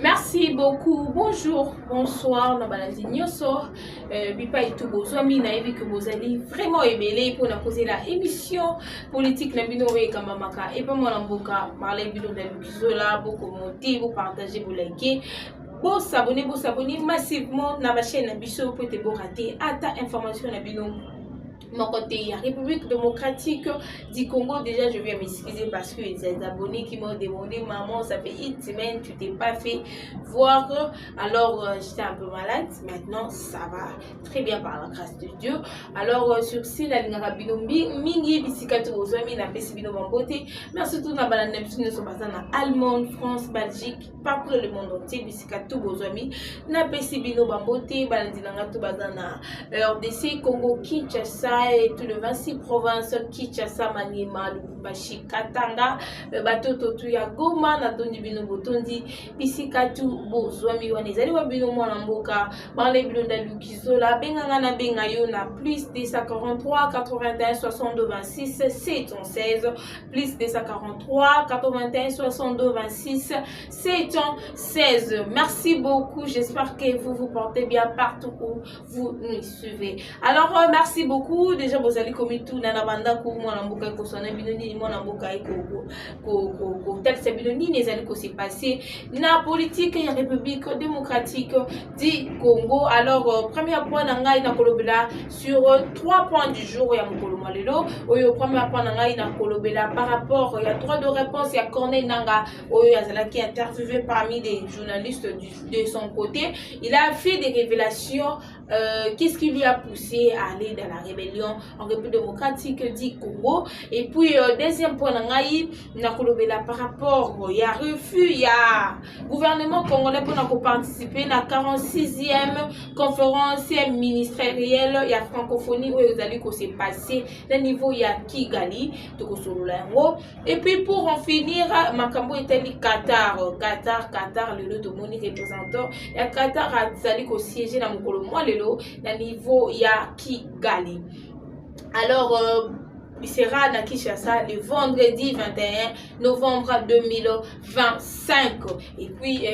Merci beaucoup. Bonjour, bonsoir, Nabalandi Nyoso. Bipa et tout bozwami na evi que vous allez vraiment aimer pour poser la émission politique na bino we kamamaka et pas mon amboka parler bino de Lukizola, beaucoup monter, vous partager, vous liker. Vous s'abonner massivement na ma chaîne Biso pour te rater à ta information na bino. Mon côté, la République démocratique du Congo, déjà je viens m'excuser parce que les abonnés qui m'ont demandé, maman, ça fait une semaine, tu t'es pas fait voir. Alors, j'étais un peu malade. Maintenant, ça va très bien par la grâce de Dieu. Alors, sur ce, la ligne rapide, mingi, bisikato, ozami, na pesibino, mambote. Merci tout, na balade, nous sommes basés en Allemagne, France, Belgique, partout le monde entier, bisikato, ozami, na pesibino, mambote, balade, tout basé en RDC, Congo, Kinshasa, et tout le 26 provinces Kinshasa, Maniema, Lubumbashi, Katanga, Batoto, Tuya, Goma, Natondi, Bino, Botondi, Pisikatu, Bozwami, Wanezali, Wabino, Mwanamboka, Marle, Bilonda, Lukizola, Bengana, Bengayo, na plus 243, 81, 62, 26, 716, plus 243, 81, 62, 26, 716. Merci beaucoup. J'espère que vous vous portez bien partout où vous nous suivez. Alors, merci beaucoup. Déjà vous allez commis tout na banda ko mwana mboka ko sona binoni mwana mboka ko texte binoni les années ko s'est passé na politique et République démocratique du Congo. Alors premier point nanga ina kolobela sur 3 points du jour ya mokolo malelo oyo premier point nanga ina kolobela par rapport il y a droit de réponse ya Corneille Nanga oyo yazala qui interviewé parmi des journalistes de son côté. Il a fait des révélations. Qu'est-ce qui lui a poussé à aller dans la rébellion en République démocratique du Congo. Et puis deuxième point par rapport il y a refus, il y a gouvernement congolais pour participer à la 46e conférence ministérielle, il y a francophonie où vous allez que c'est passé le niveau il y a Kigali et puis pour en finir Makambo était le Qatar le lot de moni représentant il y a Qatar a allé que siéger dans mon colombo le niveau il y a Kigali. Alors, il sera à Kinshasa le vendredi 21 novembre 2025. Et puis,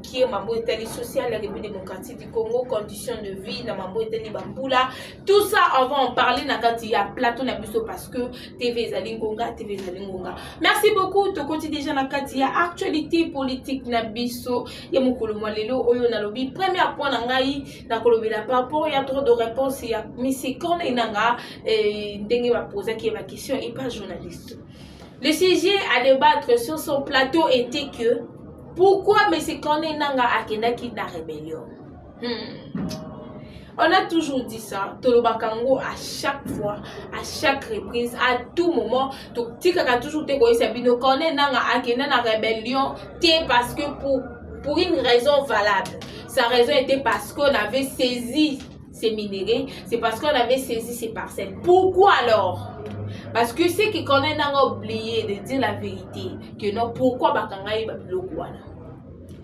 qui est Mambo Itali social, la République démocratique du Congo, conditions de vie, na Mambo Itali Bambula. Tout ça, on va en parler dans il y a plateau Nabiso parce que TV Zalingonga. Merci beaucoup. Tu continues déjà dans il y a actualité politique Nabiso. Il y a Mokolo Malelo, Oyo Nalobi. Premier point, Nangaï, Nakolobela par rapport, il y a trop de réponses. Il y a Messi Corneille Nanga, poser qui est ma question et pas journaliste. Le sujet à débattre sur son plateau était que pourquoi M. Corneille Nanga a kendaki na rébellion. On a toujours dit ça, Tolobakango à chaque fois, à chaque reprise, à tout moment, Tika toujours te koyi sabino Corneille Nanga a kendaki na rébellion, parce que pour une raison valable. Sa raison était parce qu'on avait saisi ces minéraux, c'est parce qu'on avait saisi ces parcelles. Pourquoi alors? Parce que c'est que Corneille Nanga oublié de dire la vérité. Que non, pourquoi Bakangaï Babilokwana?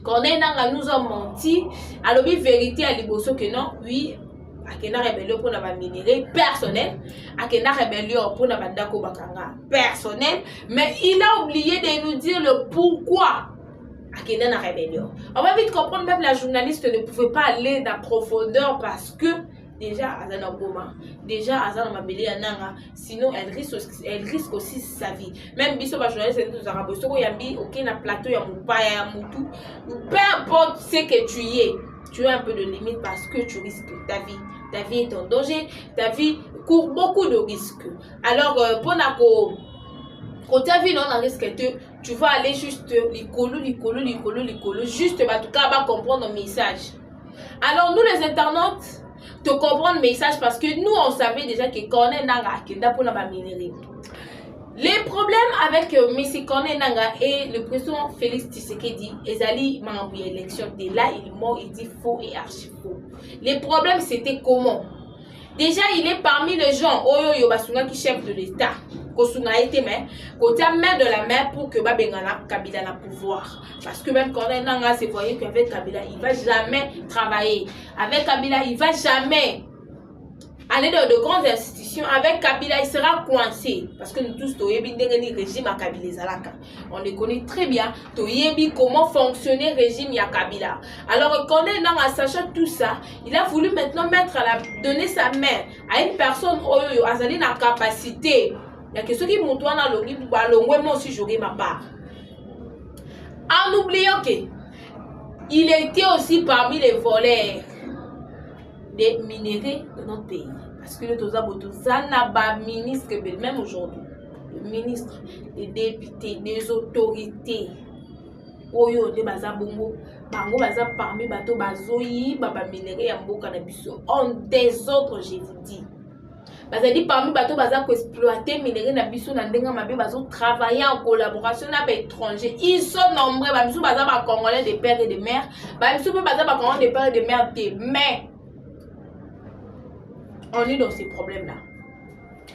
Corneille Nanga nous a menti. Alors, la vérité à l'Iboso que non, oui, Akena rébellion pour la minéraux personnel, Akena rébellion pour la bandako Bakanga personnel, mais il a oublié de nous dire le pourquoi. La rébellion. On va vite comprendre, même la journaliste ne pouvait pas aller dans la profondeur parce que déjà Azana Goma, déjà Azana Mabeli Ananga, sinon elle risque aussi sa vie. Même Biso la journaliste nous arabes, Soko Yambi, ok, na plateau ya Moupaya ya Moutou, peu importe ce que tu as un peu de limite parce que tu risques ta vie. Ta vie est en danger, ta vie court beaucoup de risques. Alors, pour Nako, quand tu as vu non risque tu vas aller juste l'icolo, juste en tout cas comprendre le message. Alors nous les internautes te comprendre le message parce que nous on savait déjà que Corneille Nanga kenda pour la minerie. Les problèmes avec M. Corneille Nanga et le président Félix Tshisekedi, Ezali Mambi élection de là il dit faux et archi faux. Les problèmes c'était comment? Déjà il est parmi les gens Oyo Yobasunga qui chef de l'État. Kosunga été mais côté main de la main pour que Babengana Kabila la pouvoir parce que même Corneille Nanga c'est voyé qu'avec Kabila il va jamais travailler avec Kabila il va jamais aller dans de grandes institutions coalition avec Kabila, il sera coincé. Parce que nous tous, le régime à Kabila Zalaka. On le connaît très bien. Comment fonctionnait le régime à Kabila. Alors, en sachant tout ça, il a voulu maintenant donner sa main à une personne qui a la capacité. Il y a que ceux qui m'ont dit moi aussi j'aurai ma part. En oubliant qu'il était aussi parmi les voleurs des minéraux de notre pays. Parce que le ministre, même aujourd'hui, le ministre, les députés, les autorités, Oyo de Bazabongo, Bango Baza parmi Bato Bazoyi, Baba Minéré, Yambo Canabiso, on des autres, je vous dis. Bazali parmi Bato Baza pour exploiter Minéré Nabiso, Nandenga Mabé Bazo travailler en collaboration avec étrangers. Ils sont nombreux, Bamsou Baza Congolais des pères et des mères, Bamsou Baza Congolais des pères et des mères, mais on est dans ces problèmes-là.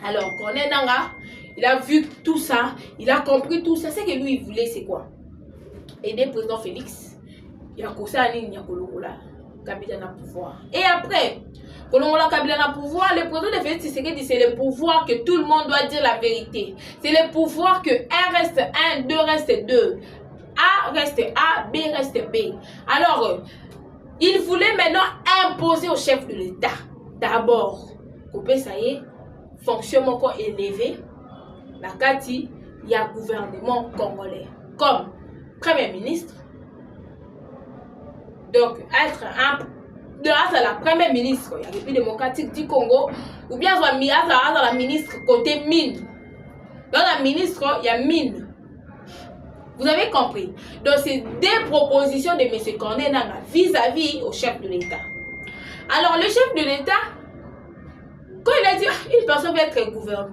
Alors, Corneille Nanga, il a vu tout ça, il a compris tout ça. Ce que lui, il voulait, c'est quoi? Aider le président Félix. Il a causé à Nini Kolongola, Kabila na pouvoir. Et après, Kolongola Kabila na pouvoir, le président de Félix, c'est le pouvoir que tout le monde doit dire la vérité. C'est le pouvoir que 1 reste 1, 2 reste 2. A reste A, B reste B. Alors, il voulait maintenant imposer au chef de l'État. D'abord, couper ça y est, fonctionnement élevé. La Kati, il y a un gouvernement congolais comme Premier ministre. Donc, être grâce à la Première ministre, il y a République démocratique du Congo, ou bien la ministre côté mine. Dans la ministre, il y a mine. Vous avez compris. Donc, c'est des propositions de M. Corneille Nanga vis-à-vis au chef de l'État. Alors, le chef de l'État, quand il a dit une personne va être gouverneur,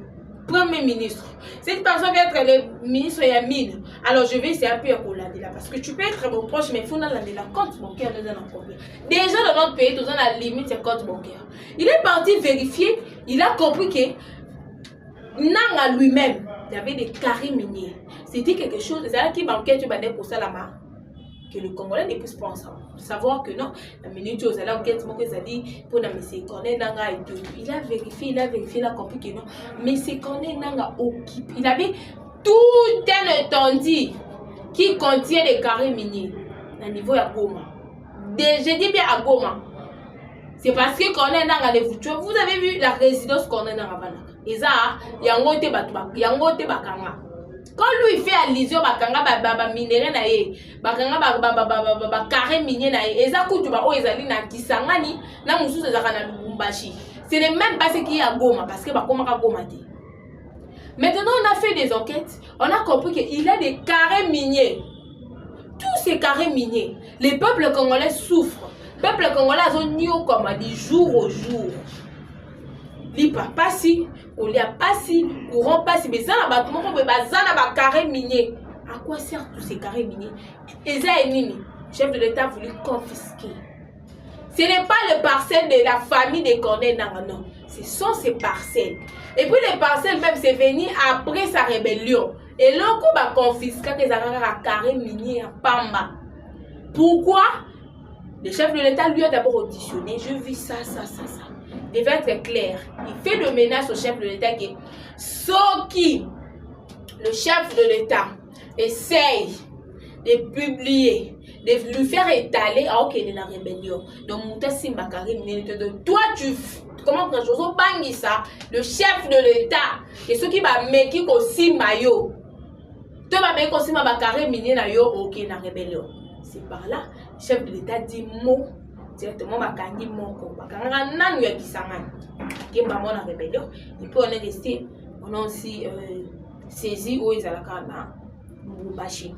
Premier ministre, cette personne va être le ministre et mine, alors je vais essayer un peu à collader là, parce que tu peux être mon proche, mais il faut dans la compte bancaire de combien. Déjà dans notre pays, dans la limite, il y a compte bancaire. Il est parti vérifier, il a compris que Nanga lui-même, il y avait des carrés miniers. C'était quelque chose, c'est là qui manquait, tu vas dire pour ça là-bas. Que le Congolais ne puisse pas en savoir que non, la minute où ils ont dit pour M. Corneille Nanga et tout. Il a vérifié, il a compris que non. Mais M. Corneille Nanga occupe. Il avait tout un étendue qui contient des carrés miniers à niveau à Goma. Je dis bien à Goma. C'est parce que Corneille Nanga les vous avez vu la résidence Corneille Nanga. Et ça, il y a un côté Bakanga. Quand lui fait allusion bakanga minéré na ye bakanga carré minier na ye eza kutu ba o ezali na Kisangani na mususu ezaka na Lubumbashi. C'est le même passé qui est à Goma parce que bakoma ka Goma te. Maintenant on a fait des enquêtes, on a compris qu'il y a des carrés miniers. Tous ces carrés miniers, les peuples congolais souffrent. Les peuples congolais ont comme du jour au jour. Lipa passi, Olia passi, courant passi, mais ça n'a pas carré minier. À quoi servent tous ces carrés miniers? Eza et Nini, chef de l'État voulu confisquer. Ce n'est pas le parcelle de la famille de Corneille Nanga, non. Ce sont ces parcelles. Et puis les parcelles même, c'est venu après sa rébellion. Et là, on va confisquer les carrés miniers à Pamba. Pourquoi? Le chef de l'État lui a d'abord auditionné. Je vis ça. Il devait être clair. Il fait de menace au chef de l'État que ce qui, le chef de l'État, essaye de publier, de lui faire étaler à aucun de la rébellion. Donc, toi, tu. Comment que je bangi ça? Le chef de l'État, et ceux qui va mettre aussi maillot. Toi, va mettre aussi ma carré minier na yo aucun la rébellion. C'est par là, le chef de l'État dit mot. Directement bakangi moko bakanga nanu ya Kisangani kemba mona rébellion et puis on est resté on a aussi saisi où ils allaient na Lubumbashi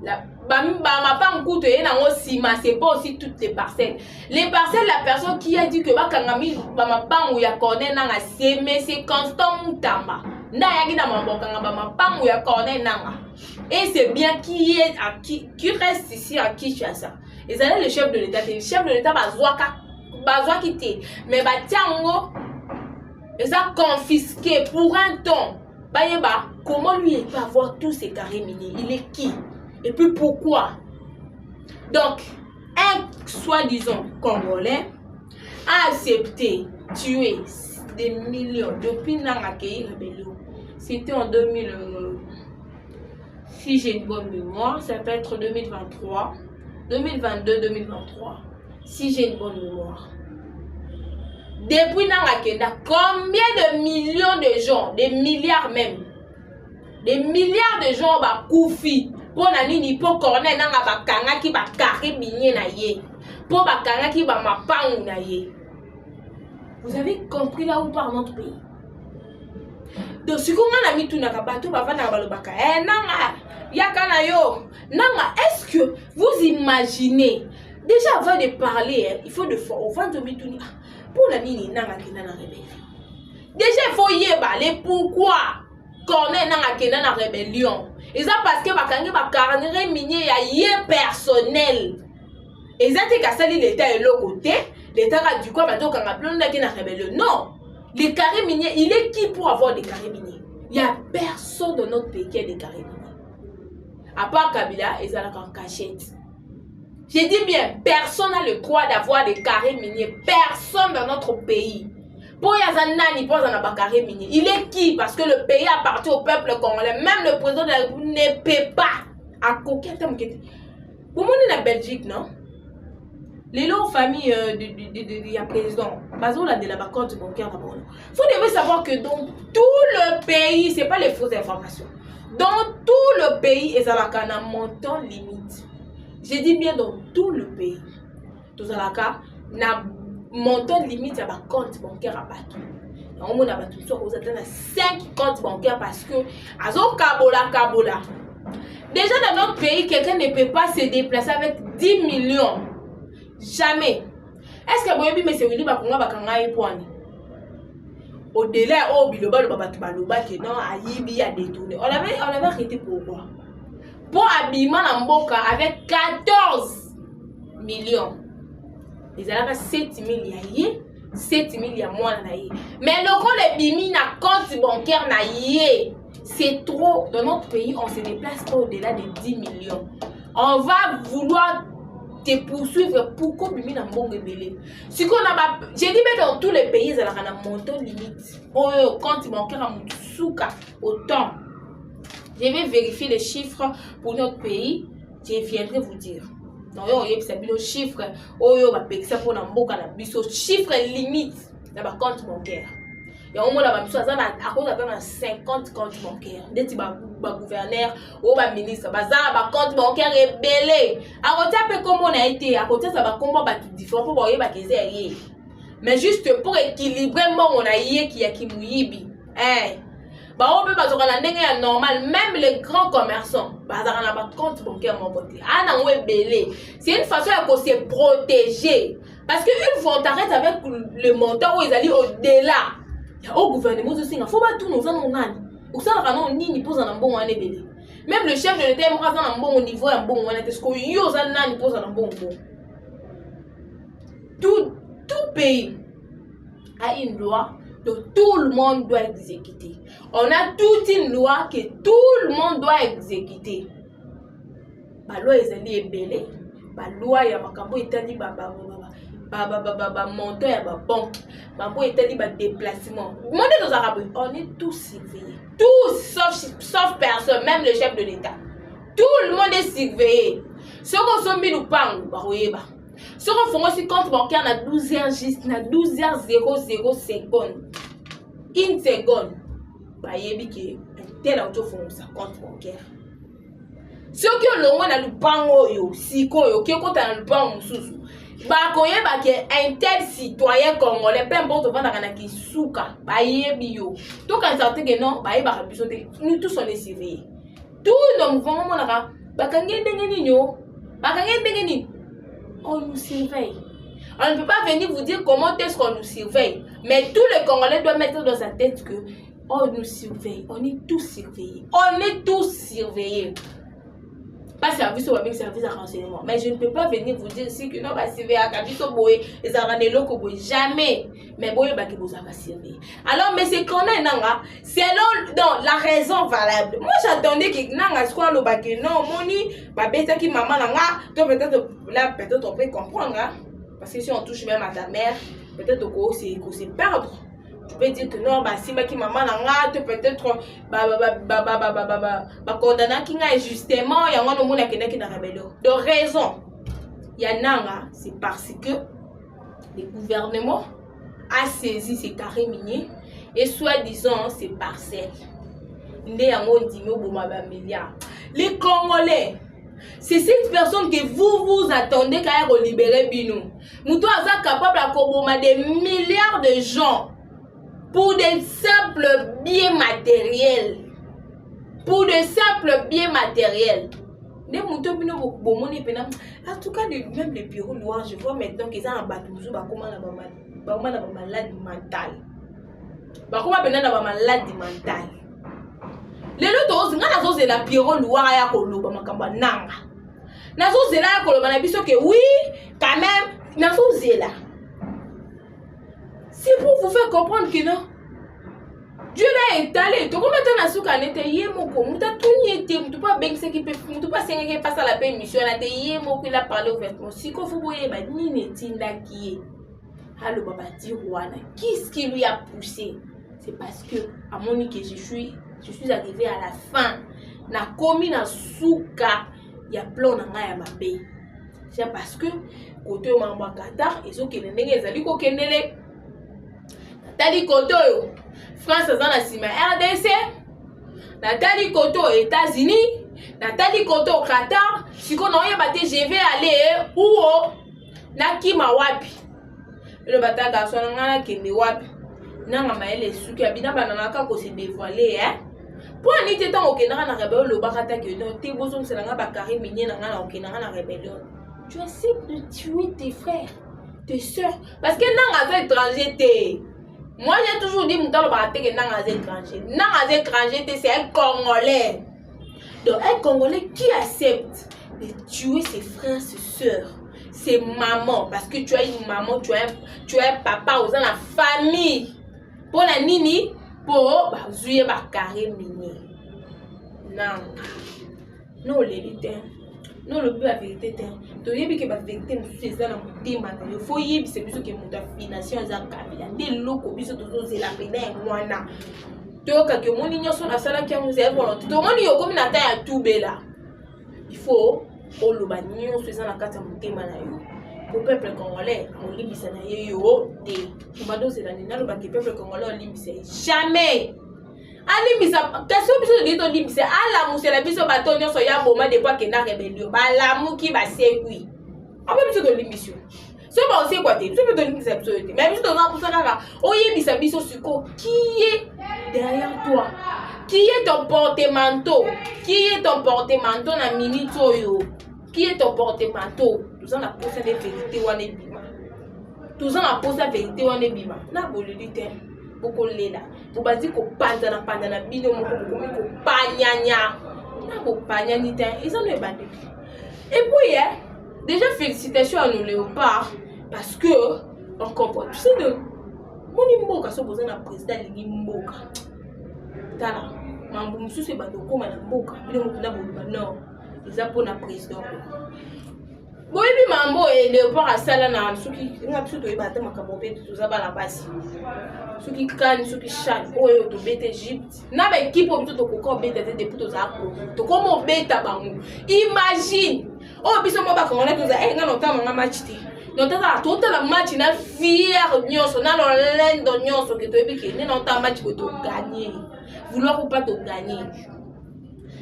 la ma pas nkuto et na sima c'est pas aussi toutes les parcelles la personne qui a dit que bakanga mi ba mapangu ya Corneille Nanga c'est Constant Mutamba nda yaki na mambokanga ba mapangu ya Corneille Nanga et c'est bien qui reste ici à Kinshasa. Et c'est le chef de l'État. Le chef de l'État va quitter. Mais il a confisqué pour un temps. Comment lui il peut avoir tous ces carrés miniers? Il est qui? Et puis pourquoi? Donc, un soi-disant Congolais a accepté tuer des millions depuis Nangakei Rébellion. C'était en 2000, si j'ai une bonne mémoire, ça peut être 2023, 2022, 2023, si j'ai une bonne mémoire. Depuis Nangakenda, combien de millions de gens, des milliards même, des milliards de gens ba koufi pour nani pour corner nanga ba kanga ki ba carré minier na ye, pour ba kanga ki ba mapangu na ye. Vous avez compris là où part notre pays? Donc si on a mis tout na kabato ba vana ba lobaka nanga yakana yo nanga, est-ce que vous imaginez déjà avant de parler il faut de fois au vent de mituni pour nani nanga kina na rebelle. Déjà il faut yebale pourquoi Cornet n'a pas na rébellion. Et ça parce que bakangi ba carnet minier ya yé personnel. Et ça c'est que ça l'état est l'autre côté, l'état a du quoi bato kanga plan na na rébellion. Non, les carrés miniers, il est qui pour avoir des carrés miniers? Il y a personne dans notre pays qui a des carrés miniers. À part Kabila et Zalaka en cachette. J'ai dit bien, personne n'a le droit d'avoir des carrés miniers. Personne dans notre pays. Pour Yazanani, pour Zanabakare minier. Il est qui? Parce que le pays appartient au peuple congolais. Même le président de la République ne peut pas. À coquet terme. Vous montrez la Belgique, non? Les longs familles du président. Bazola de la compte bancaire d'abord. Vous devez savoir que dans tout le pays, c'est pas les fausses informations. Dans tout le pays, ils ont un montant limite. Je dis bien dans tout le pays. Tous à la cas, montant limite à ma compte bancaire à bateau. On a battu sur aux 5 comptes bancaires parce que azo kabola. Déjà dans notre pays, quelqu'un ne peut pas se déplacer avec 10 millions. Jamais. Est-ce que vous avez dit c'est Willy Bakonga Bakanga et Poani? Au-delà, au biloba, le babatubaluba qui non a yibi a détourné. On avait arrêté pourquoi? Pour habillement en boca avec 14 millions. Ils avaient 7 000 yaye, 7 000 ya moins naïe. Mais le rôle est bimi na compte bancaire naïe. C'est trop. Dans notre pays, on se déplace pas au-delà de 10 millions. On va vouloir te poursuivre pour qu'on bimi na mbonge belé. Ce qu'on a, j'ai dit mais dans tous les pays, ils ont un montant limite. Oh, compte bancaire à Moutsuka, autant. Je vais vérifier les chiffres pour notre pays. Je viendrai vous dire. Non, il y a des chiffres. Oh, il y a des chiffres limites dans le compte bancaire. Il y a au moins à cause de 50 comptes bancaires. Des gouverneurs ou des ministres. Il y a des comptes bancaires rebellés. À côté, un peu comme on a été. À côté, ça va comment différent pour voir les. Mais juste pour équilibrer, on a eu qui a qui mouibi. Normal, même les grands commerçants, compte bancaire mon côté. C'est une façon de se protéger. Parce qu'une fois on t'arrête avec le montant où ils allaient au-delà, il y a au gouvernement aussi, il faut pas tout nous en on ni pose un bon même le chef de l'État est un bon niveau, un bon est-ce qu'on y pose un bon. Tout pays a une loi. Donc tout le monde doit exécuter. On a toute une loi que tout le monde doit exécuter. La loi est ébellée. La loi est makambo etali montant ya banque. Makambo etali déplacement. Demandez aux Arabes, on est tous surveillés. Tous sauf personne, même le chef de l'État. Tout le monde est surveillé. Ceux qui sont mis au pang, baroyeba. Si on fait aussi compte bancaire, on a 12 heures juste, on a 12 heures 00 secondes. Une seconde. Bah, il y a un tel auto font sa compte bancaire. Ceux qui ont le moins dans le banc, si quoi, qui ont le banc, bah, quand il y a un tel citoyen congolais, peu importe où on a qui souka, bah, il y a bio. Donc, quand ça que non, bah, il y a nous tous on est surveillés. Tous nos mouvements, on a bah, quand il y a des gens, bah, quand il y a des gens, on nous surveille. On ne peut pas venir vous dire comment est-ce qu'on nous surveille. Mais tous les Congolais doivent mettre dans sa tête que on nous surveille. On est tous surveillés. On est tous surveillés. Pas service ou avec service de renseignement. Mais je ne peux pas venir vous dire ici que non, bah, surveiller à Kabiso Boé, les Aranelo Kobo. Jamais. Mais Boé, bah, qui vous a surveillé. Alors, mais c'est qu'on a Nanga, selon la raison valable. Moi, j'attendais que Nanga soit le bac. Non, Moni, bah, bête qui maman Nanga, toi, peut-être, là, peut-être, on peut comprendre, hein. Parce que si on touche même à ta mère, peut-être qu'on sait perdre. Tu peux dire que non, bah si qui maman n'a peut-être condamné qui n'a justement y a un monde qui n'a rébellion. De raison, il y en a, c'est parce que le gouvernement a saisi ces carrés miniers et soi-disant ces parcelles. Les Congolais, c'est cette personne que vous attendez quand vous libérez Bino. Moutou est capable de combattre des milliards de gens pour des simples biens matériels. Pour des simples biens matériels. En tout cas, même les bureaux noirs, je vois maintenant qu'ils ont un bateau, comment la maladie mentale. Comment la maladie mentale. Les autres, c'est la bureau noir à Koloba, Makamba Nanga. Nazo Zela Koloba, Nabiso que oui, quand même, Nazo Zela. C'est pour vous faire comprendre que non. Dieu l'a étalé. Tu comment tu as su qu'en était yémoko, tu as tout niété, tu pas bien ce qui peut, tu pas ce qui passe à la permission, on a été yémoko, il a parlé ouvertement. Si qu'on vous voyez, bah ni netinda qui est. Allo Baba Dirouana, qu'est-ce qui lui a poussé? C'est parce que à mon que je suis arrivé à la fin. Na komi na souka, il y a plein de ma bé. C'est parce que côté Mamba Qatar, ils ont qu'elle n'est pas allé qu'elle Nathalie Koto, France a la cima RDC, Nathalie Koto États-Unis, Nathalie Koto Qatar. Si on a battu, je vais aller où Nakima wapi. Le bataille garçon n'a qu'elle wapi. Nanga maele suki abina banana ko se dévoiler hein. Pour en était temps au Kenya na rebelle le bakata que non te bosom c'est nga bakari minye na nga au Kenya na rébellion. Tu essaies de tuer tes frères, tes sœurs parce que nanga étranger té. Moi j'ai toujours dit m'talo bakate que nanga étranger. Nanga étranger té c'est un Congolais. Donc un Congolais qui accepte de tuer ses frères, ses sœurs, ses mamans parce que tu as une maman, tu as un papa aux dans la famille. Pour la nini, pour jouer ma carré minier. Non. Non, l'élite. Non, le but la vérité. Tu as dit que la vérité, c'est ça dans mon thème. Il faut y aller, c'est plus que mon affination est en cabine. Des locaux, bis de tous les lapins, moi, là. Tu as que mon ignorance sur la salle qui a nous est volonté. Tout le monde y a comme une attaque à tout bella. Il faut, pour le bagnon, c'est ça la carte à mon thème. Au peuple congolais, on libère na yo té. Kumado c'est la nina le peuple congolais on libère jamais. Ali bisa question biso de to libère ala mu c'est la biso bato nyoso ya boma de quoi que na rébellion. Ba la mu ki ba sekui. On peut biso de libération. So ba aussi quoi té, biso peut de libération. Mais biso dans pour ça là, oyebisa biso suko qui est derrière toi. Qui est ton porte-manteau? Qui est ton porte-manteau na minute oyo? Qui est ton porte-manteau? Tout ça, on a posé des vérités ou on est bima. Tout ça, on a posé la vérité ou on est bima. Na bolilité, beaucoup de là. Vous basi ko pandana bino moko ko panyanya. Na ko panyanité, ils ont les bandits. Et puis déjà félicitations à nos léopards parce que on comprend. Tu sais de mon mboka so besoin na président lingi mboka. Tala, mambo musu se bandoko na mboka. Bino moko na bolba non. Ils ont pour la président. Bon, et puis mambo et léopard à ça là, ceux qui ont absolument eu bâtiment comme on peut tout ça dans la base. Ceux qui canent, ceux qui chantent, oh et au bête Égypte. N'a pas qui pour tout au coco bête des pour tous à quoi. To comment bête à bango. Imagine. Oh puis ça moi pas comment on a tout ça. Eh non temps on a match té. Non temps à tout la match na fier nyonso na lo lendo nyonso que to ebiki. Non temps match pour to gagner. Vouloir ou pas te gagner.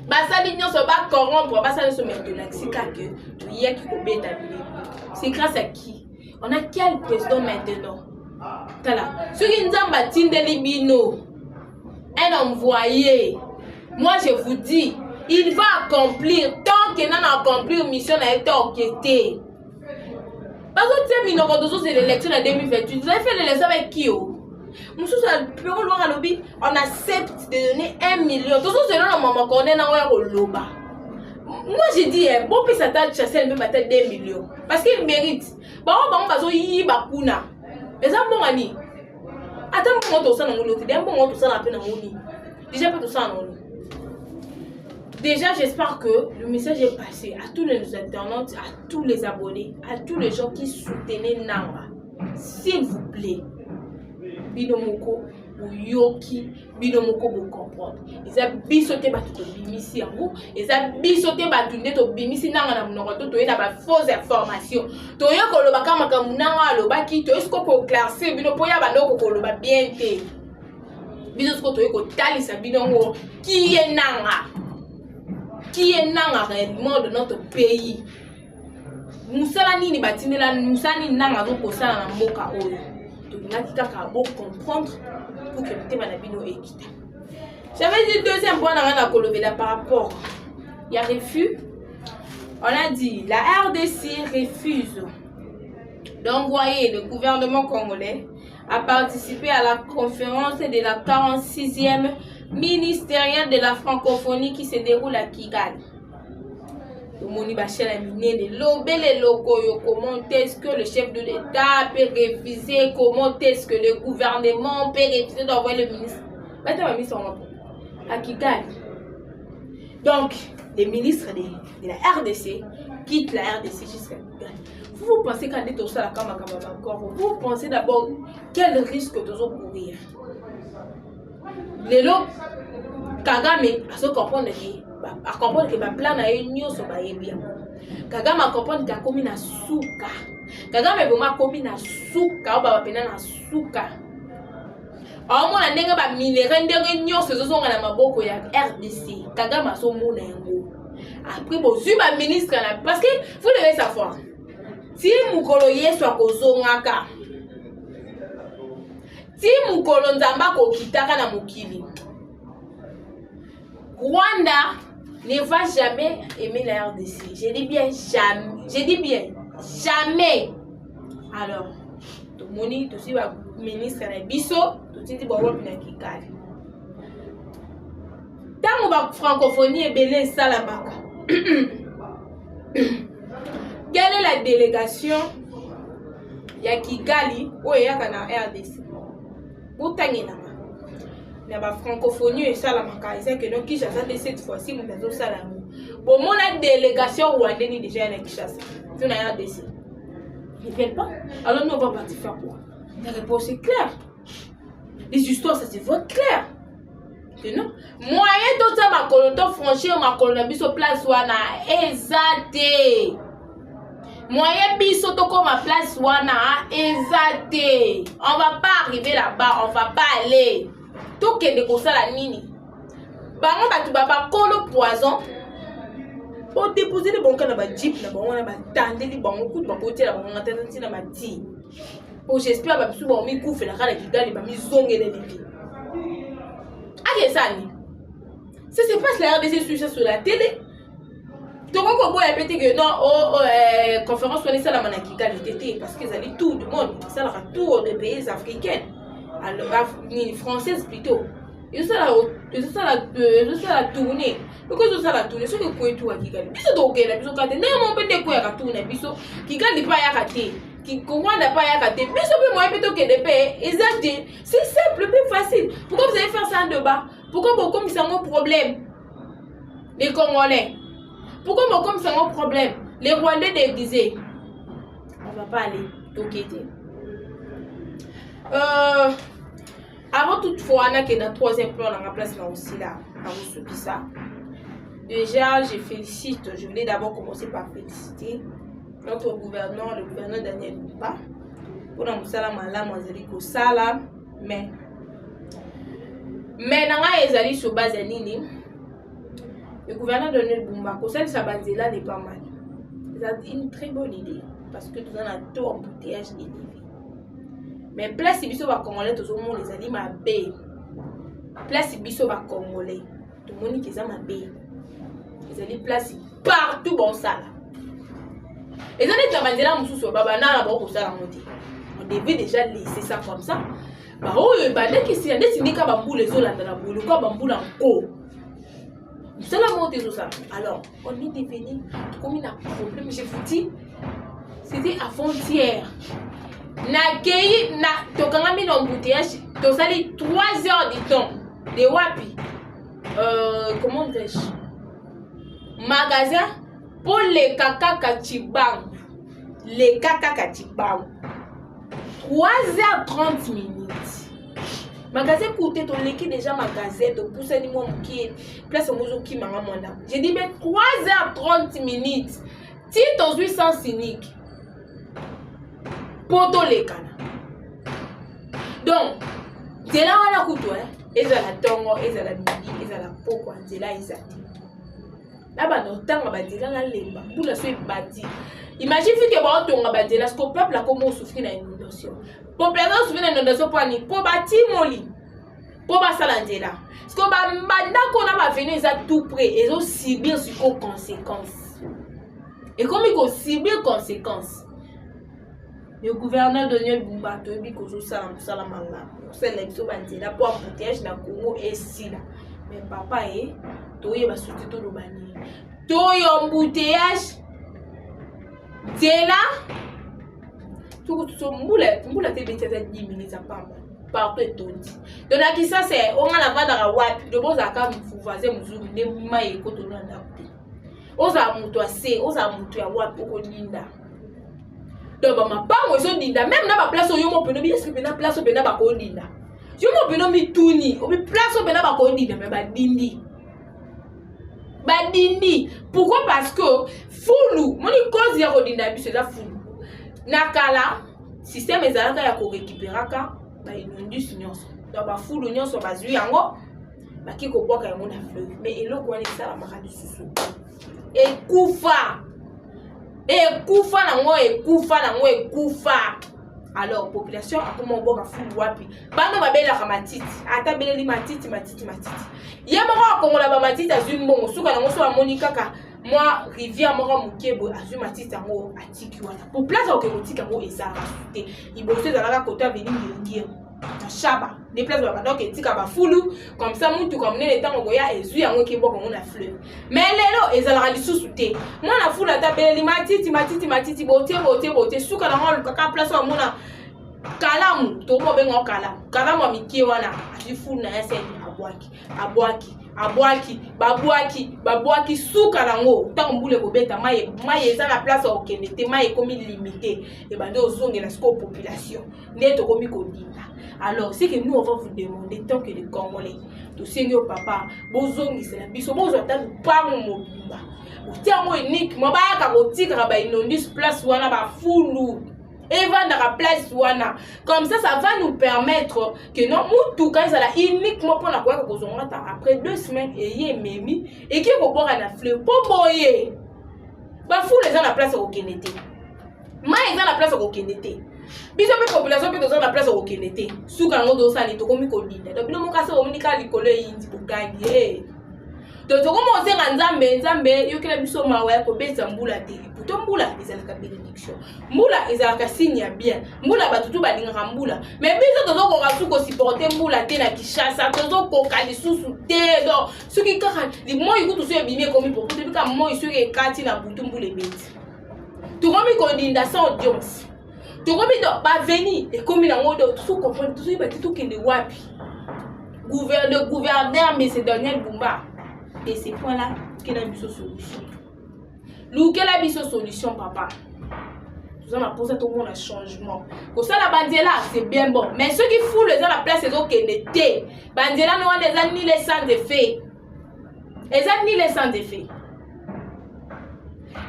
Basali nyonso ba corrompre, basali se mettre là, c'est que tu y a qui peut t'habiller. C'est grâce à qui? On a quel président maintenant? Tala. Ceux qui nous ont bâti des libino, un envoyé. Moi je vous dis, il va accomplir tant qu'il n'a accompli une mission a été enquêtée. Parce que tu sais, c'est l'élection en 2028. Vous avez fait l'élection avec qui? On accepte de donner 1 million. Tout ça, c'est là maman qu'on est dans le loba. Moi, j'ai dit, bon, puis ça t'a chassé même à 2 millions. Parce qu'il mérite. Bon, on va y bakuna. Mais ça, bon, Annie. Attends, on va ça dans le lot. On va ça dans le lot. Déjà, pas tout ça dans le lot. Déjà, j'espère que le message est passé à tous les internautes, à tous les abonnés, à tous les gens qui soutenaient Nanga. S'il vous plaît. bino moko yoki bino moko bo comprendre eza biso te batu to bimisi yango eza biso te batu nde to bimisi nanga na monoko to toyena ba fausse information toyo koloba kama kamunanga alobaki toyo siko ko classer bino po ya bandoko koloba bien te biso siko toyo ko talisa bino ngo qui est nanga réellement de notre pays musala nini batindela musani nanga zo kosala na mboka oyo tolingaki kaka bo comprendre pour que mutema na bino ekita. J'avais dit deuxième point na kolobela par rapport il y a refus. On a dit la RDC refuse d'envoyer le gouvernement congolais à participer à la conférence de la 46e ministérielle de la francophonie qui se déroule à Kigali. Moni Bachela Minene, l'obélé lokoyo, comment est-ce que le chef de l'État peut refuser, comment est-ce que le gouvernement peut refuser d'envoyer le ministre à Kigali. Donc, les ministres de la RDC quittent la RDC jusqu'à Kigali. Vous pensez qu'à tout ça, vous pensez d'abord quel risque de courir. Les lots, Kagame, à se comprendre que ma plan a une so ba bien. Kagame a comprendre que komi na suka. Kagame vraiment komi na suka ba pena na suka. Au moins ndenge ba minere ndenge nyonso zo zonga na maboko ya RDC. Kagame so mona yango. Après bozu ba ministre na parce que vous devez savoir. Si mukolo yeso akozongaka. Si mukolo nzamba ko kitaka na mokili. Rwanda ne va jamais aimer la RDC. Je dis bien jamais. Je dis bien jamais. Alors, tout le monde, tout le ministre de Bisso, tout le monde est Kigali. Tant que la francophonie est belle, Salamaka. Quelle est la délégation ya Kigali ou ya kana RDC? Butangina. La francophonie et ça la macaïsa que donc Kinshasa cette fois-ci nous avons ça là. Bon mon délégation rwandaise déjà à Kinshasa. Tu n'as RDC. Ils ne viennent pas. Alors nous on va partir faire quoi? La réponse est claire. Les histoires ça se voit clair. Que non. Moyen tout ça ma coloton franchir ma colonne biso place wana ezate. Moyen biso to comme ma place wana ezate. On va pas arriver là-bas, on va pas aller. Tout que de kosala nini bango batu baba kolo poison pour déposer les bons na ba jeep na bango na ba tandeli bango coup ba côté la bango ngata na mati pour j'espère ba bisu ba mi kufe la kala Kigali ba mi zongele lipi ake sani ça se passe la RDC sur la télé donc on boya pété que non conférence on est ça la mana Kigali tété parce qu'ils allaient tout le monde ça la tour des pays africains alors française plutôt et ça la tournée pourquoi ça la tournée ce que quoi tout à Kigali biso donc la biso kate na mon pende quoi ya tourner biso Kigali pas ya kate qui commande pas ya kate biso pe moi plutôt que de paix exact c'est simple plus facile pourquoi vous allez faire ça en débat pourquoi beaucoup comme ça un problème les Congolais pourquoi beaucoup comme ça un problème les Rwandais déguisés on va pas aller toqueter avant toutefois, on a que dans le troisième plan, on a place là aussi là, à ça. Déjà, je félicite, je voulais d'abord commencer par féliciter notre gouverneur, le gouverneur Daniel Bumba, pour la musala mala mwazali ko sala, mais nanga ezali sur base nini, le gouverneur Daniel Bumba, ko sala sa banzela n'est pas mal. C'est une très bonne idée parce que tout un taux embouteillage des livres. Mais place biso ba congolais tout le monde les ali mabe. Place biso ba congolais tout le monde qui za mabe. Les ali place partout bon ça là. Et ça les tabandela mususu baba na ba ko ça monter. On devait déjà laisser ça comme ça. Ba oyo ba dès que si ndé sindika ba mbule zo la na bulu ko ba mbula ko. Ça la monter tout ça. Alors, on est devenu comme il a problème j'ai foutu. C'était à frontière. Na kei na tokanga mi embouteillage to sali 3 heures du temps de wapi comment dirais-je magasin pour les kaka kachibang les kaka kachibang 3h30 minutes magasin coûté ton l'équipe déjà magasin de pousser ni moi qui place au mozo qui m'a mon âme. J'ai dit mais 3h30 minutes. Si ton 800 cynique. Poto les cana. Donc, c'est là on a couteau hein. Et ça la tongo, et ça la midi, et ça la poko, c'est là ils là-bas, dans le temps, on va dire là, les boules sont bâties. Imagine que bon, on va dire là, ce que le peuple a comment souffrir d'inondation. Population souffrir d'inondation pour ni pour bâtir mon lit, pour bâtir la là. Ce qu'on va qu'on a venir ça tout près, ils ont ciblé sur les conséquences. Et comme ils ont ciblé les conséquences, le gouverneur Daniel Bumba, tu as dit que ça la manga, c'est l'exo bâtir là pour protéger la Congo et si là. Mais papa est toye ba souti to lobani toye embouteillage tela tout so mbula te beti za 10 minutes apamba partout tondi donc là qui ça c'est on a la vada ra wapi de boza ka mfuvaze muzuru ne mai ko to nanda kuti oza mutu ase oza mutu ya wapi ko linda donc ba mapango so linda même na ba place oyo mo peno bi est-ce que na place oyo ba ko linda yo mo peno mi tuni obi place oyo ba ko linda mais ba dindi badindi pourquoi parce que fulu moni cause ya kodinda biso za fulu nakala système ezalaka ya ko récupéraka ba inondis nyonso donc ba fulu nyonso bazwi yango baki ko boka yango na fleuve mais eloko wani sala makadi susu ekufa ekufa alors population a comment boka fulu wapi bano babela ka matiti ata beleli matiti yemoko kongola ba matiti azwi mbongo suka nango so amoni kaka moi rivière moko mukebo azwi matiti yango atiki wana pour place au kerotika ngo ezala te iboso ezalaka kota veni ngiyo na shaba des places ba donc etika ba fulu comme ça mutu comme nene tango goya ezwi yango ki boko na fleuve mais lelo ezalaka lisusu te mwana fulu ata beleli matiti bote suka nango kaka place au mona kalamu to mo bengo kalamu amikie wana azwi fulu na yase babwaki suka nango tango mbule kobeta mai eza na place okende te mai komi limité et bande ozongela siko population nde tokomi kodinda alors c'est que nous on va vous demander tant que les Congolais to sengi au papa bozongisela biso bozwa ta lupango mobimba otiango unique mobayaka kotikaka ba inondis place wana bafulu et va dans la place wana comme ça va nous permettre que non mutu quand ça la uniquement pour la quoi que après 2 semaines et yé memi et qui ko boka na fleuve po boye ba fou les gens la place au Kenete ma ils ont la place au Kenete biso pe population pe dans la place au Kenete suka ngo do sali to komi ko linda donc bino mokasa o munika likolo yindi bugangi donc to komo senga nzambe yokela biso mawa ko beza mbula te to mbula ezalaka bénédiction mbula ezalaka signe ya bien mbula batutu balingaka mbula mais biso tozokoka suko supporter mbula te na Kinshasa tozokoka lisusu te donc soki kaka moi ikutu so ebimi ekomi poko te bika moi soki ekati na butu mbula ebeti tokomi kodinda sans audience tokomi do baveni ekomi nango do tout comprendre tout yeba tout kende wapi le gouverneur mais c'est Daniel Bumba et ces points là qu'il a biso solution quelle a biso solution papa nous allons poser tout le monde un changement pour ça la bandela c'est bien bon mais ceux qui foutent les gens la place c'est ok d'été bandela nous on les ni les sans effet ni les sans effet.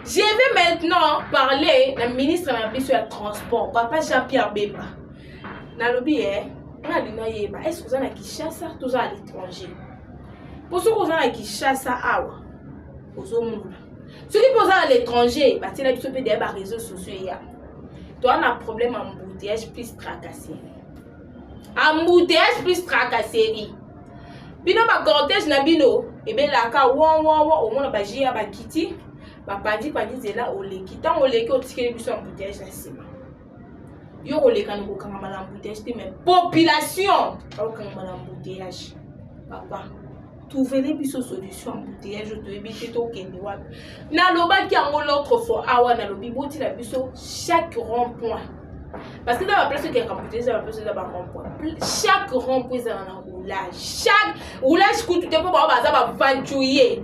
Je vais maintenant parler du ministre de la transport papa Jean-Pierre Bemba na lobby on a dit est-ce que vous avez Kinshasa tous à l'étranger pour ceux qui sont à Kinshasa awa aux hommes ceux qui posent à l'étranger, bah, tu as des réseaux sociaux. Tu as un problème embouteillage plus tracasserie. Embouteillage plus tracasserie. Bino ba cortège na bino, et bien là, quand au moins ba jia ba kiti, ba pandi zela au leki. Tant au leki, au ticket de embouteillage na sima. Yo au leki, on a mal embouteillage, mais population, on a mal embouteillage. Papa. Trouver les solutions embouteillage to éviter to kende wapi na loba ki ango l'autre fois awa na lobi boti la biso chaque rond-point parce que dans la place qui est embouteillage la place là ba rond-point chaque rond-point ça na roulage chaque roulage coûte te pas ba za ba venturier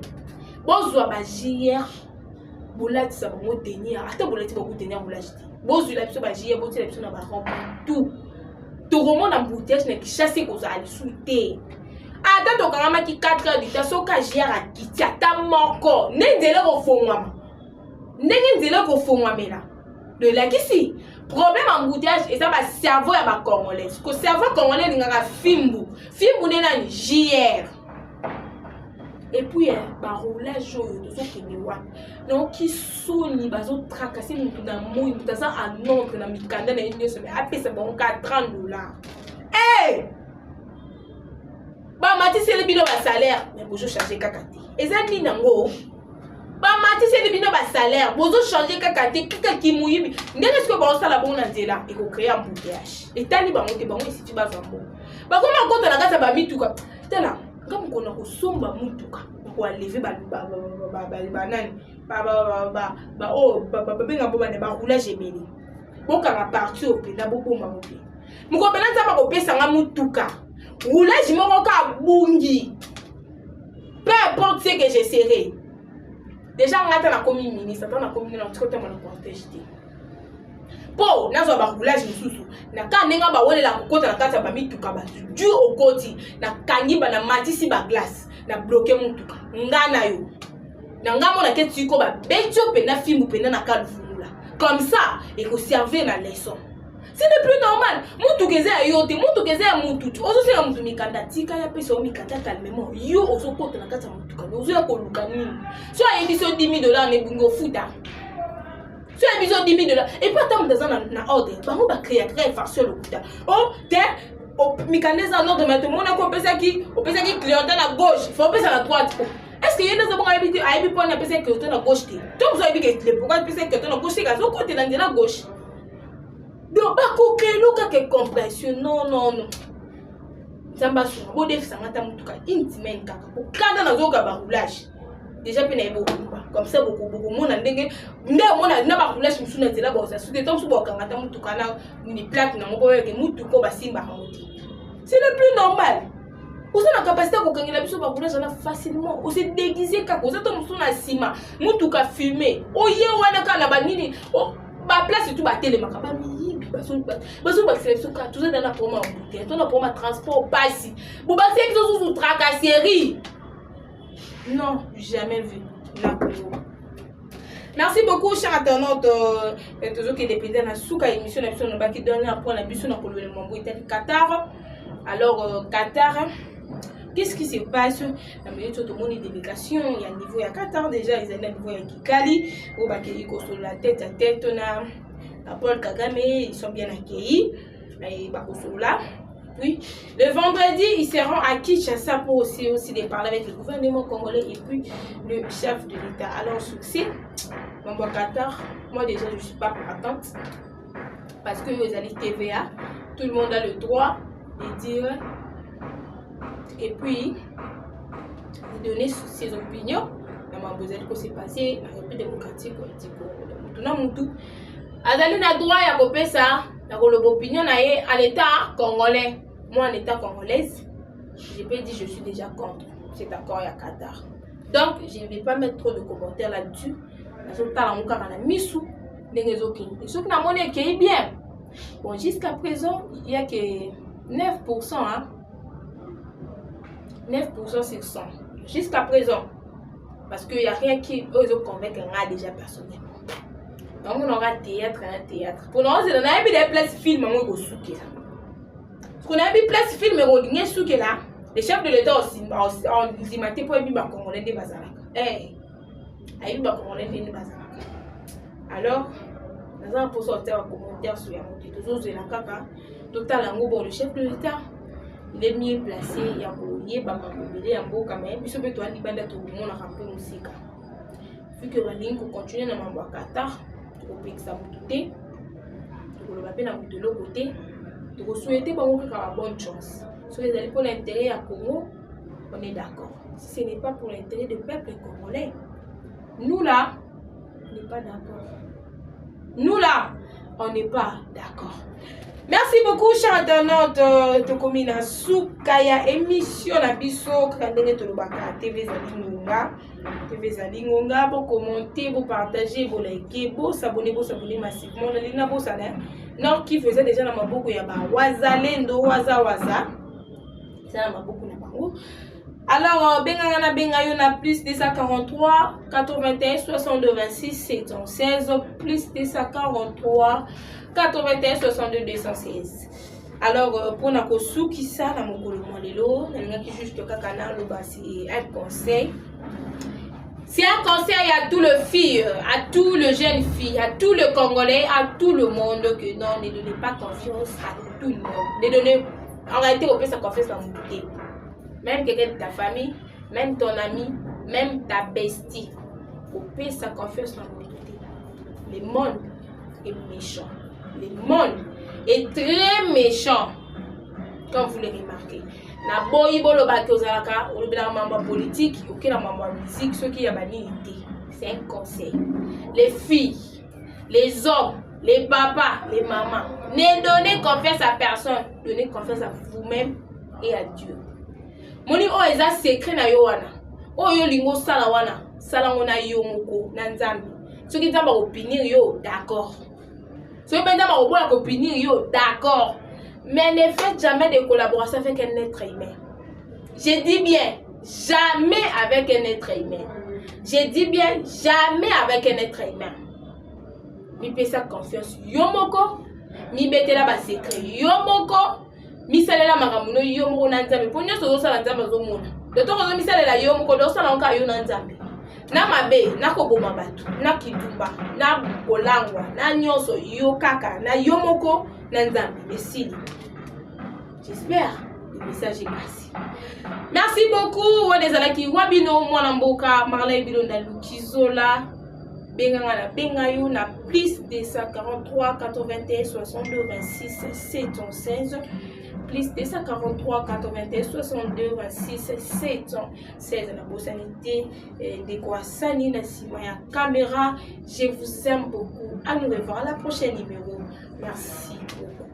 bozwa ba JR bolati sa mo tenir ata bolati ba ko tenir roulage bozwa la biso ba JR boti la biso na ba rond-point tout tout le monde embouteillage n'est chassé aux alliés souté. Attends, ton camarade qui 4 heures du temps, son cas gère à quitter à ta mort. N'est-ce pas au fond, maman? N'est-ce pas au fond, maman là? Le lac ici. Problème embouteillage, et ça va cerveau à ma congolais. Parce que cerveau congolais, il y a un film. Film, il y a un JR. Et puis, bah, roulage, donc, qui sont les bases tracassés, nous tout dans le monde, ça à notre, dans le Mikanda, dans l'Union, après, c'est bon, $30. Hey! Bah, Mati, c'est le bilan de salaire, mais vous changer kakati. Et ça, dit nango. Bah, Mati, c'est le bilan de salaire, vous changer kakati, qui mouille. N'est-ce que bon, ça, la bonne année là, et qu'on crée un bouteillage. Et tani, bah, on te bon, et si tu vas en bon. Bah, comment on compte la gâte à Bami, tout cas? T'es là. Comme on a somba mutuka pour lever roulage ebele boka parti au pena bokoma mope moko pena nzamba kopesa nga mutuka roulage moko ka bungi peu importe ce que je serai déjà ngata na komi ministre na komi na côté mon cortège po nazo ba roulage mususu na ka nenga ba wolela kokota na kata ba mituka ba du au koti na kangi ba na matisi ba glace na bloquer mutuka ngana yo na ngamo na ketu ko ba betio pe na film pe na ka lufula comme ça et ko servir na leçon ce n'est plus normal mutuka eza yote mutuka eza mututu ozo se mutu mikanda tika ya pesa o mikanda calmement yo ozo kota na kata mutuka ozo ya ko luka nini so ayebi so $10,000 ne bungo futa. Tu as besoin de $10,000 et pas tant dans un ordre. Par où va créer farceur le coup. Oh, t'es au mécanisme en ordre maintenant. On a compris ça qui clientèle à gauche, il faut passer à la droite. Est-ce qu'il y a des gens qui habitent à Ibipo on a pensé que tu es à gauche? Donc vous avez dit que pourquoi tu penses que tu es à gauche? C'est au côté de la gauche. Donc pas que compréhension. Non. Samba sur beau défi ça m'a tamutuka intimement kaka. Pour quand dans zoka ba roulage. Déjà puis na beaucoup comme ça beaucoup mona ndenge mona na ba roulage musu na zela ba ça sous des temps sous ba kangata mutuka na ni plaque na ngoko ke mutuko ba simba hamuti. C'est le plus normal. Vous avez la capacité de kangela biso ba roulage na facilement. Vous êtes déguisé kako vous êtes musu na sima mutuka fumer. Oye wana kana ba nini ba place tout ba télé makaba mi baso ba sélection ka tout ça dans la promo embouteillage dans la promo transport passi. Bo ba c'est biso sous tracasserie. Non, jamais vu. Merci beaucoup, chers internautes. Toujours qui dépendent de la souka émission qui donne un point d'abus sur le Mambo Italie Qatar. Alors, Qatar, qu'est-ce qui se passe? La minute tout le monde est délégation. Il y a un niveau à Qatar déjà, ils ont un niveau à Kikali. Au Bakeli, sur la tête à tête, on a Paul Kagame, ils sont bien accueillis. Et là. Oui, le vendredi, ils seront à Kinshasa pour aussi parler avec le gouvernement congolais et puis le chef de l'État. Alors, succès, Mambo Qatar, moi déjà je ne suis pas partante parce que vous allez TVA, tout le monde a le droit de dire et puis de donner ses opinions. Vous allez que c'est passé, la République démocratique, tout le monde, tout. Azali na droit ya kopé ça, na l'opinion à l'État congolais. Moi, en état congolaise, je peux dire que je suis déjà contre cet accord à Qatar. Donc, je ne vais pas mettre trop de commentaires là-dessus. Bien. Bon, jusqu'à présent, il n'y a que 9%. Hein? 9% sur 100. Jusqu'à présent. Parce qu'il n'y a rien qui eux convainc déjà personnellement. Donc, on aura théâtre. Pour nous, on a des places films au souké. On a vu place film et souké là. Le chef de l'État aussi en dimaté pour les Congolais de Bazaraka. Les Congolais de Bazaraka. Alors, nous avons pour sortir un commentaire sur la montée de Zozo et la Kaka. Total, le chef de l'État, il est mieux placé. Il y a Boye, Bamabélé, il y a Mbo Kamé. Puis, ce que tu as dit, tout le monde a rappelé aussi. Vu que la ligne continue dans le Qatar, tu peux que ça me douter. Tu peux le rappeler de l'autre côté. Vous souhaitez pour vous la bonne chance. Si vous allez pour l'intérêt à Congo, on est d'accord. Si ce n'est pas pour l'intérêt du peuple congolais, nous là, on n'est pas d'accord. Nous là, on n'est pas d'accord. Merci beaucoup, chers internautes. Tokomina Soukaya émission na biso kandenge tolobaka TV Zalingonga. TV Zalingonga, pour commenter, pour partager, pour liker, pour s'abonner massivement. Le lina pour ça, non qui faisait déjà dans ma boucle ya ba wazalendo waza. Ça na ma boucle na bango. Alors, Bengana Bengayo na plus 243 81 62 26 716 plus 243 81 62 216. Alors, pour na kosu qui ça na mokolo molelo, na qui juste kakana lo basi un conseil. C'est un conseil à tout le filles, à tout le jeune fille, à tout le Congolais, à tout le monde que non, ne donnez pas confiance à tout le monde. Ne donnez, en réalité, on peut sa confiance à mon côté. Même quelqu'un de ta famille, même ton ami, même ta bestie, on peut sa confiance à mon côté. Le monde est méchant. Le monde est très méchant, comme vous le remarquez. Na boyi bolo ba kozalaka olobela mamba politique okela mamba musique ce qui y a banité. C'est un conseil. Les filles, les hommes, les papas, les mamans, ne donnez confiance à personne, donnez confiance à vous-même et à Dieu. Moni o eza secret na yo wana. O yo lingo sala wana, sala ngona yo moko na nzambe. Soki nzamba opinir yo, d'accord. Soki nzamba obola opinir yo, d'accord. Mais ne faites jamais de collaboration avec un être humain. Je dis bien, jamais avec un être humain. Je dis bien, jamais avec un être humain. Mi pesa confiance yomoko, mi betela ba secret yomoko, mi salela makamuno yomoko na nzambe. Ponyo so sala nzambe zo mona. De to ko mi salela yomoko do sala nka yo na nzambe. Na mabe, na koboma batu, na kidumba, na bolangwa, na nyonso yo kaka, na yomoko na nzambe. Esili. J'espère le message est passé. Merci beaucoup. Wadezalaki wabino mwana mboka Marley Bilonda Lukizola. Bengana bengayo na plus 243 81 62 26 716 plus 243 81 62 26 716 la bosanité de quoi sani na sima ya caméra. Je vous aime beaucoup. À nous revoir à la prochaine numéro. Merci beaucoup.